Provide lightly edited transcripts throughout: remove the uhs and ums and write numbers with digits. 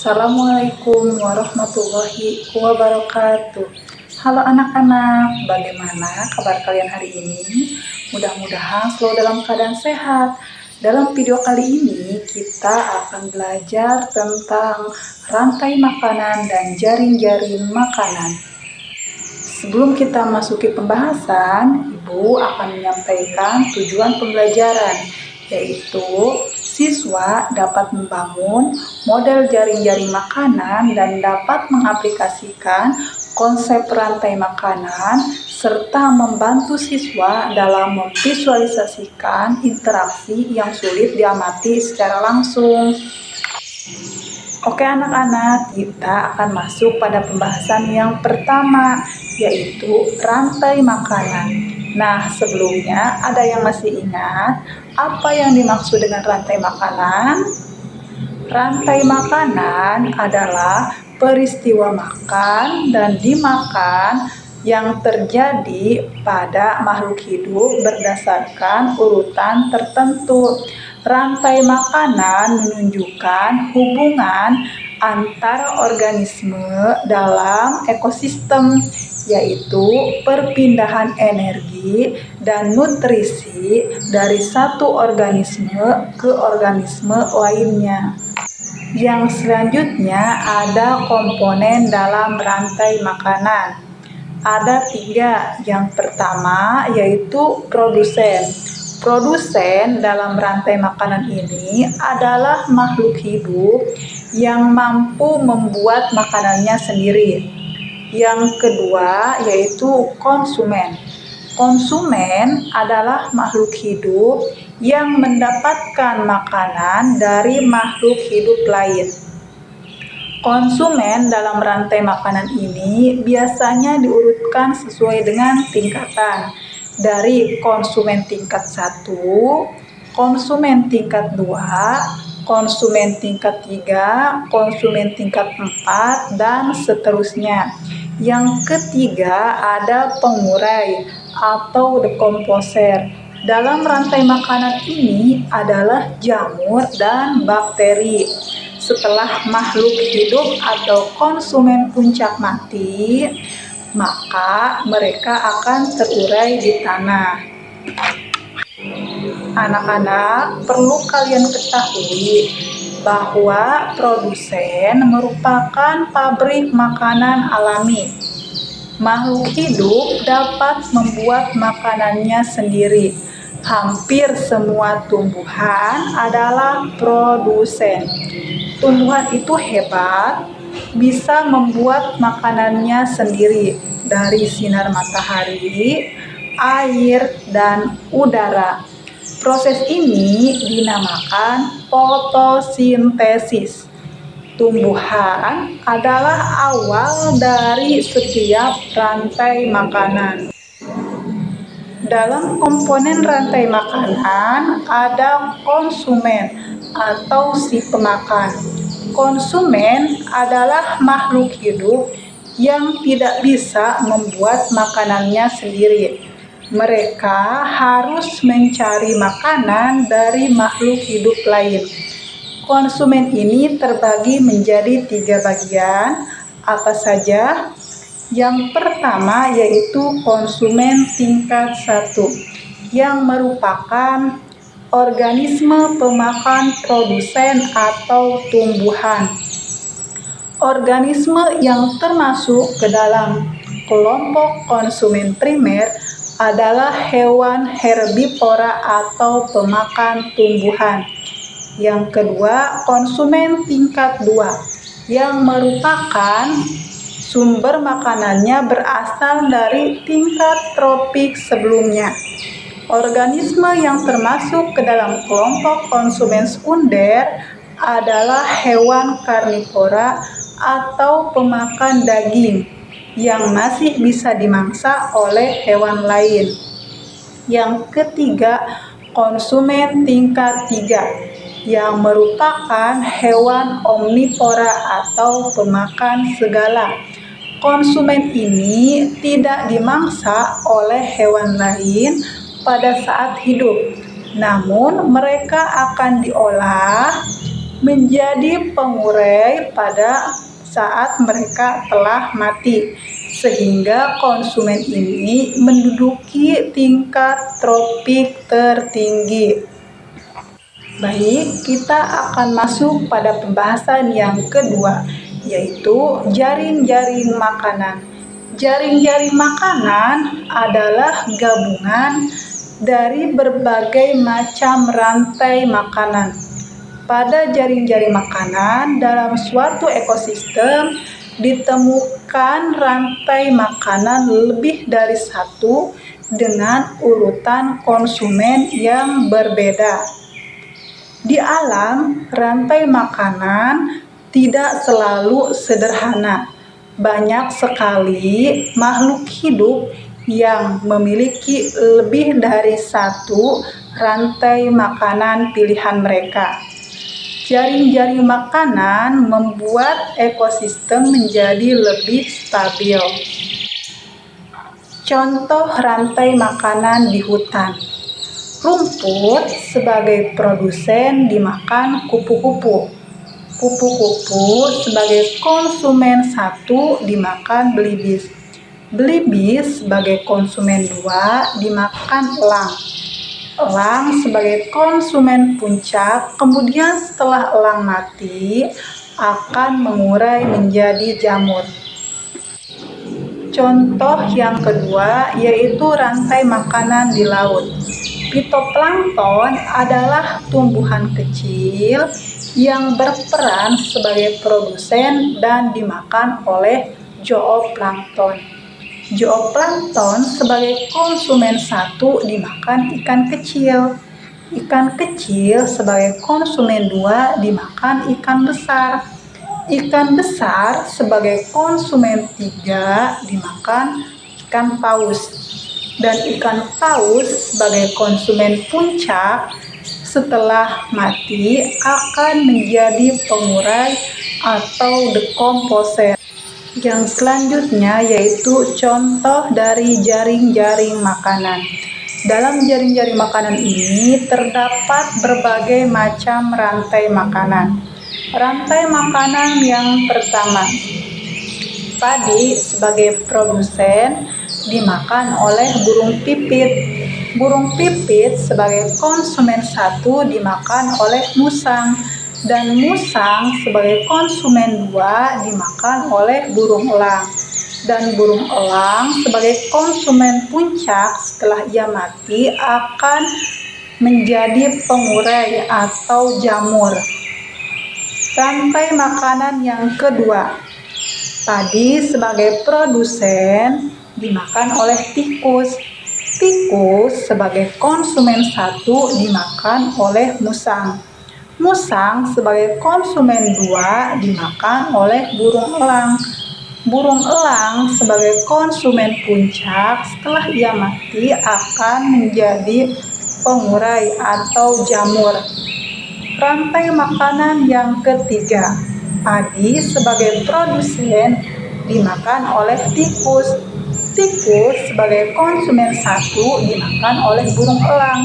Assalamualaikum warahmatullahi wabarakatuh. Halo anak-anak, bagaimana kabar kalian hari ini? Mudah-mudahan selalu dalam keadaan sehat. Dalam video kali ini kita akan belajar tentang rantai makanan dan jaring-jaring makanan. Sebelum kita masuki pembahasan, Ibu akan menyampaikan tujuan pembelajaran, yaitu siswa dapat membangun model jaring-jaring makanan dan dapat mengaplikasikan konsep rantai makanan serta membantu siswa dalam memvisualisasikan interaksi yang sulit diamati secara langsung. Oke anak-anak, kita akan masuk pada pembahasan yang pertama, yaitu rantai makanan. Nah, sebelumnya ada yang masih ingat apa yang dimaksud dengan rantai makanan? Rantai makanan adalah peristiwa makan dan dimakan yang terjadi pada makhluk hidup berdasarkan urutan tertentu. Rantai makanan menunjukkan hubungan antara organisme dalam ekosistem, yaitu perpindahan energi dan nutrisi dari satu organisme ke organisme lainnya. Yang selanjutnya ada komponen dalam rantai makanan. Ada 3. Yang pertama yaitu produsen. Produsen dalam rantai makanan ini adalah makhluk hidup yang mampu membuat makanannya sendiri. Yang kedua yaitu konsumen. Konsumen adalah makhluk hidup yang mendapatkan makanan dari makhluk hidup lain. Konsumen dalam rantai makanan ini biasanya diurutkan sesuai dengan tingkatan. Dari konsumen tingkat 1, konsumen tingkat 2, konsumen tingkat 3, konsumen tingkat 4, dan seterusnya. Yang ketiga ada pengurai atau dekomposer. Dalam rantai makanan ini adalah jamur dan bakteri. Setelah makhluk hidup atau konsumen puncak mati, maka mereka akan terurai di tanah. Anak-anak, perlu kalian ketahui bahwa produsen merupakan pabrik makanan alami. Makhluk hidup dapat membuat makanannya sendiri. Hampir semua tumbuhan adalah produsen. Tumbuhan itu hebat, bisa membuat makanannya sendiri dari sinar matahari, air, dan udara. Proses ini dinamakan fotosintesis. Tumbuhan adalah awal dari setiap rantai makanan. Dalam komponen rantai makanan ada konsumen atau si pemakan. Konsumen adalah makhluk hidup yang tidak bisa membuat makanannya sendiri. Mereka harus mencari makanan dari makhluk hidup lain. Konsumen ini terbagi menjadi 3 bagian. Apa saja? Yang pertama yaitu konsumen tingkat 1, yang merupakan organisme pemakan produsen atau tumbuhan. Organisme yang termasuk ke dalam kelompok konsumen primer adalah hewan herbivora atau pemakan tumbuhan. Yang kedua, konsumen tingkat 2, yang merupakan sumber makanannya berasal dari tingkat tropik sebelumnya. Organisme yang termasuk ke dalam kelompok konsumen sekunder adalah hewan karnivora atau pemakan daging yang masih bisa dimangsa oleh hewan lain. Yang ketiga, konsumen tingkat 3, yang merupakan hewan omnivora atau pemakan segala. Konsumen ini tidak dimangsa oleh hewan lain pada saat hidup, namun mereka akan diolah menjadi pengurai pada saat mereka telah mati, sehingga konsumen ini menduduki tingkat tropik tertinggi. Baik, kita akan masuk pada pembahasan yang kedua, yaitu jaring-jaring makanan. Jaring-jaring makanan adalah gabungan dari berbagai macam rantai makanan. Pada jaring-jaring makanan dalam suatu ekosistem ditemukan rantai makanan lebih dari satu dengan urutan konsumen yang berbeda. Di alam, rantai makanan tidak selalu sederhana. Banyak sekali makhluk hidup yang memiliki lebih dari satu rantai makanan pilihan mereka. Jaring-jaring makanan membuat ekosistem menjadi lebih stabil. Contoh rantai makanan di hutan. Rumput sebagai produsen dimakan kupu-kupu. Kupu-kupu sebagai konsumen satu dimakan belibis. Belibis sebagai konsumen dua dimakan elang. Elang sebagai konsumen puncak, kemudian setelah elang mati akan mengurai menjadi jamur. Contoh yang kedua yaitu rantai makanan di laut. Fitoplankton adalah tumbuhan kecil yang berperan sebagai produsen dan dimakan oleh zooplankton. Zooplankton sebagai konsumen satu dimakan ikan kecil. Ikan kecil sebagai konsumen dua dimakan ikan besar. Ikan besar sebagai konsumen tiga dimakan ikan paus. Dan ikan paus sebagai konsumen puncak setelah mati akan menjadi pengurai atau dekomposer. Yang selanjutnya yaitu contoh dari jaring-jaring makanan. Dalam jaring-jaring makanan ini terdapat berbagai macam rantai makanan. Rantai makanan yang pertama, padi sebagai produsen dimakan oleh burung pipit. Burung pipit sebagai konsumen satu dimakan oleh musang, dan musang sebagai konsumen dua dimakan oleh burung elang. Dan burung elang sebagai konsumen puncak setelah ia mati akan menjadi pengurai atau jamur. Rantai makanan yang kedua, padi sebagai produsen dimakan oleh tikus. Tikus sebagai konsumen satu dimakan oleh musang. Musang sebagai konsumen dua dimakan oleh burung elang. Burung elang sebagai konsumen puncak setelah ia mati akan menjadi pengurai atau jamur. Rantai makanan yang ketiga, padi sebagai produsen dimakan oleh tikus. Tikus sebagai konsumen satu dimakan oleh burung elang.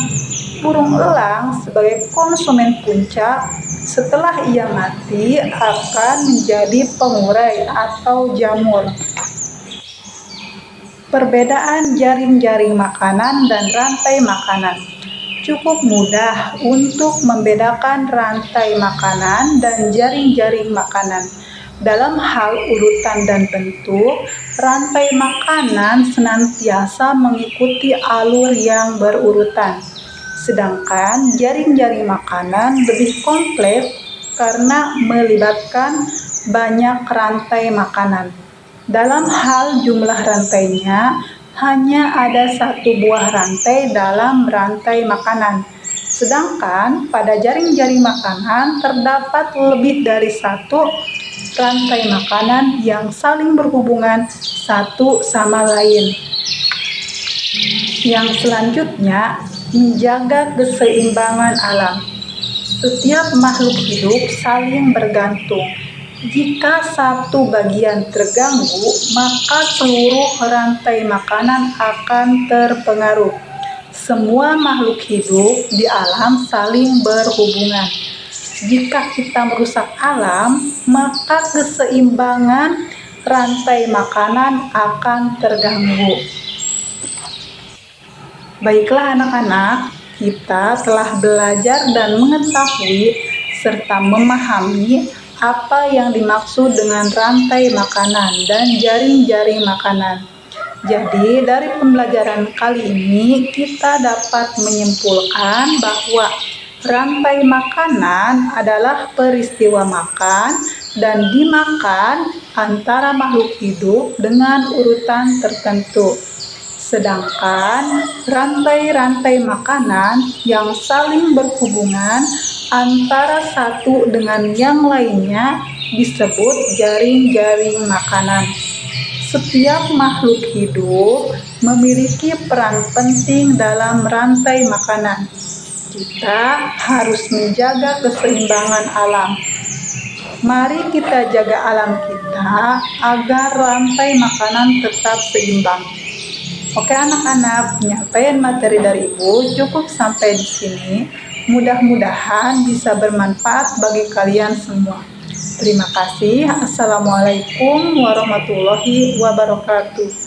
Burung elang sebagai konsumen puncak setelah ia mati akan menjadi pengurai atau jamur. Perbedaan jaring-jaring makanan dan rantai makanan. Cukup mudah untuk membedakan rantai makanan dan jaring-jaring makanan. Dalam hal urutan dan bentuk, rantai makanan senantiasa mengikuti alur yang berurutan. Sedangkan jaring-jaring makanan lebih kompleks karena melibatkan banyak rantai makanan. Dalam hal jumlah rantainya, hanya ada satu buah rantai dalam rantai makanan. Sedangkan pada jaring-jaring makanan terdapat lebih dari satu rantai makanan yang saling berhubungan satu sama lain. Yang selanjutnya, menjaga keseimbangan alam. Setiap makhluk hidup saling bergantung. Jika satu bagian terganggu, maka seluruh rantai makanan akan terpengaruh. Semua makhluk hidup di alam saling berhubungan. Jika kita merusak alam, maka keseimbangan rantai makanan akan terganggu. Baiklah anak-anak, kita telah belajar dan mengetahui serta memahami apa yang dimaksud dengan rantai makanan dan jaring-jaring makanan. Jadi dari pembelajaran kali ini kita dapat menyimpulkan bahwa rantai makanan adalah peristiwa makan dan dimakan antara makhluk hidup dengan urutan tertentu. Sedangkan rantai-rantai makanan yang saling berhubungan antara satu dengan yang lainnya disebut jaring-jaring makanan. Setiap makhluk hidup memiliki peran penting dalam rantai makanan. Kita harus menjaga keseimbangan alam. Mari kita jaga alam kita agar rantai makanan tetap seimbang. Oke anak-anak, penyampaian materi dari Ibu cukup sampai di sini. Mudah-mudahan bisa bermanfaat bagi kalian semua. Terima kasih. Assalamualaikum warahmatullahi wabarakatuh.